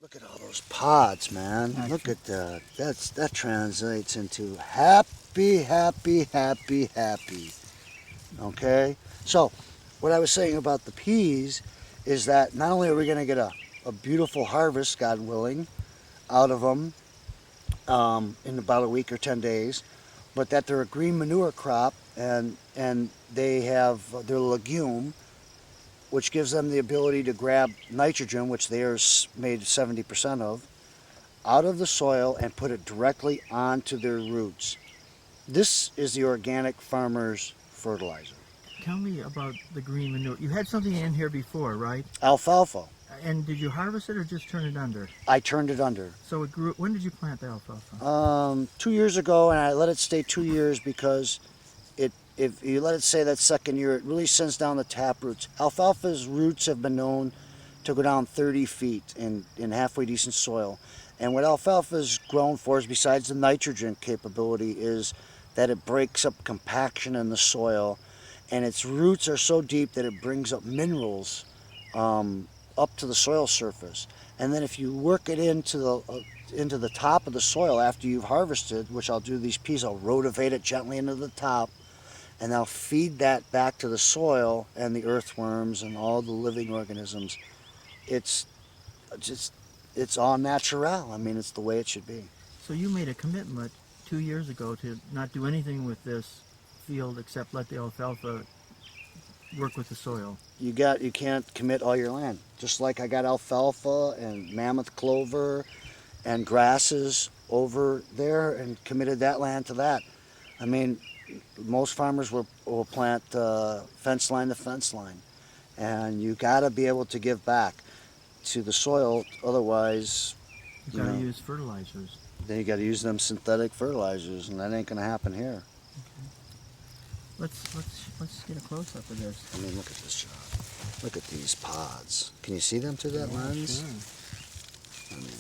Look at all those pods, man. Action. Look at that. That translates into happy, happy, happy, happy. Okay? So, what I was saying about the peas is that not only are we going to get a beautiful harvest, God willing, out of them in about a week or 10 days, but that they're a green manure crop and they have their legume, which gives them the ability to grab nitrogen, which theirs made 70% of, out of the soil and put it directly onto their roots. This is the organic farmer's fertilizer. Tell me about the green manure. You had something in here before, right? Alfalfa. And did you harvest it or just turn it under? I turned it under. So it grew. When did you plant the alfalfa? 2 years ago, and I let it stay 2 years because if you let it stay that second year, it really sends down the tap roots. Alfalfa's roots have been known to go down 30 feet in halfway decent soil. And what alfalfa is grown for is, besides the nitrogen capability, is that it breaks up compaction in the soil, and its roots are so deep that it brings up minerals up to the soil surface. And then if you work it into the top of the soil after you've harvested, which I'll do these peas, I'll rotivate it gently into the top, and I'll feed that back to the soil and the earthworms and all the living organisms. It's just, it's all natural. I mean, it's the way it should be. So you made a commitment 2 years ago to not do anything with this field except let the alfalfa work with the soil. You can't commit all your land. Just like I got alfalfa and mammoth clover and grasses over there and committed that land to that. I mean, most farmers will plant fence line to fence line, and you got to be able to give back to the soil. Otherwise, You got to use fertilizers. then you got to use them synthetic fertilizers, and that ain't gonna happen here. Let's get a close up of this. I mean, look at this job. Look at these pods. Can you see them through that lens? Sure. I mean,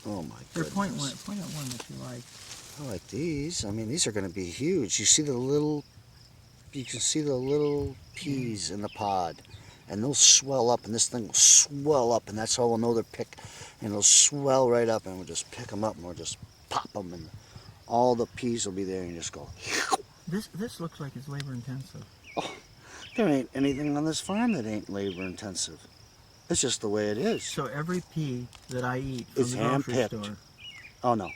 oh my Here, goodness. point at one that you like. I like these. I mean, these are going to be huge. You can see the little peas in the pod, and they'll swell up, and this thing will swell up, and that's how we'll know they're picked. And it'll swell right up, and we'll just pick them up, and we'll just pop them, and all the peas will be there, and you just go. This looks like it's labor intensive. Oh, there ain't anything on this farm that ain't labor intensive. It's just the way it is. So every pea that I eat from It's the grocery hand-picked. store. Oh no.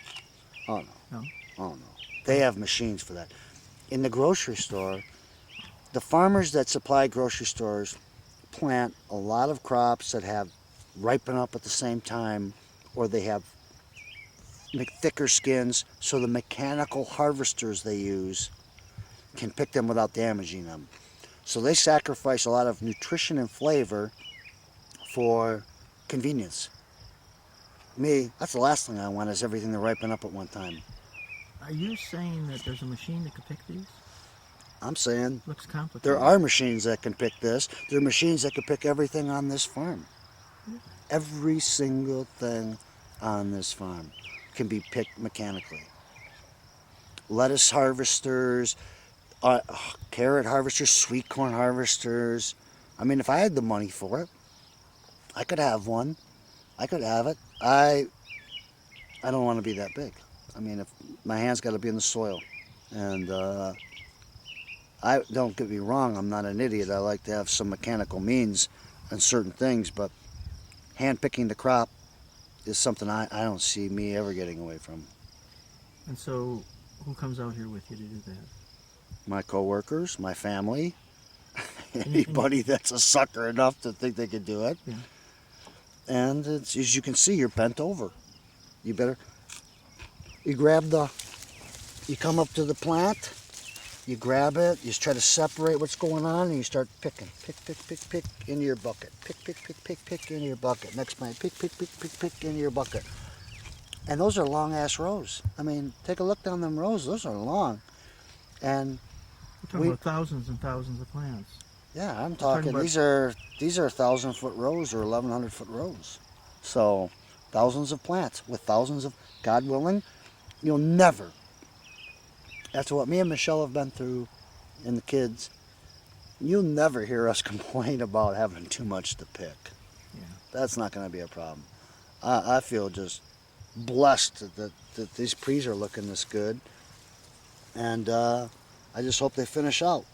Oh no. No? Oh no. They have machines for that. In the grocery store, the farmers that supply grocery stores plant a lot of crops that have ripen up at the same time, or they have thicker skins, so the mechanical harvesters they use can pick them without damaging them. So they sacrifice a lot of nutrition and flavor for convenience. Me, that's the last thing I want, is everything to ripen up at one time. Are you saying that there's a machine that could pick these? I'm saying Looks complicated. there are machines that can pick this. There are machines that can pick everything on this farm. Every single thing on this farm can be picked mechanically. Lettuce harvesters, carrot harvesters, sweet corn harvesters. I mean, if I had the money for it, I could have one. I could have it. I don't want to be that big. I mean, if my hands got to be in the soil, and I don't get me wrong, I'm not an idiot. I like to have some mechanical means and certain things, but hand picking the crop is something I don't see me ever getting away from. And so, who comes out here with you to do that? My coworkers, my family, anybody that's a sucker enough to think they could do it. Yeah. And it's, as you can see, you're bent over. You come up to the plant, you grab it, you try to separate what's going on, and you start picking. Pick into your bucket. Pick into your bucket. Next plant, pick into your bucket. And those are long ass rows. I mean, take a look down them rows, those are long. And We're talking about thousands and thousands of plants. yeah, I'm talking these are 1,000-foot rows or 1,100-foot rows. So thousands of plants with thousands of, God willing, you'll never, after what me and Michelle have been through and the kids, you'll never hear us complain about having too much to pick. Yeah. That's not going to be a problem. I feel just blessed that these pre's are looking this good, and I just hope they finish out.